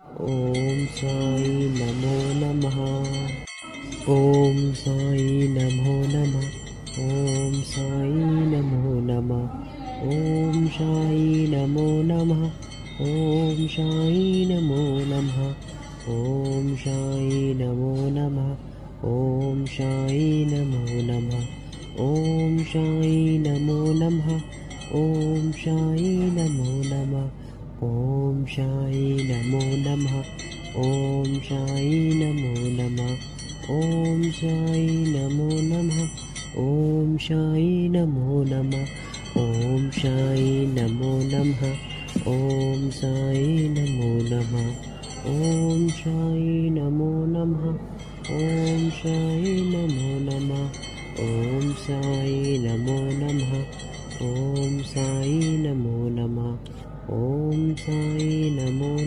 ॐ साई नमो नमः। ॐ साई नमो नमः। ॐ साई नमो नमः। ॐ साई नमो नमः। ॐ साई नमो नमः। ॐ साई नमो नमः। ॐ साई नमो नमः। ॐ साई नमो नमः। ॐ साई नमो नमः। ॐ साई नमो नमः। ॐ साई नमो नमः। ॐ साई नमो नमः। ॐ साई नमो नमः। ॐ साई नमो नमः। ॐ साई नमो नमः। ॐ साई नमो नमः। ॐ साई नमो नमः। ॐ साई नमो नमः। ॐ साई नमो नमः। ॐ साई नमो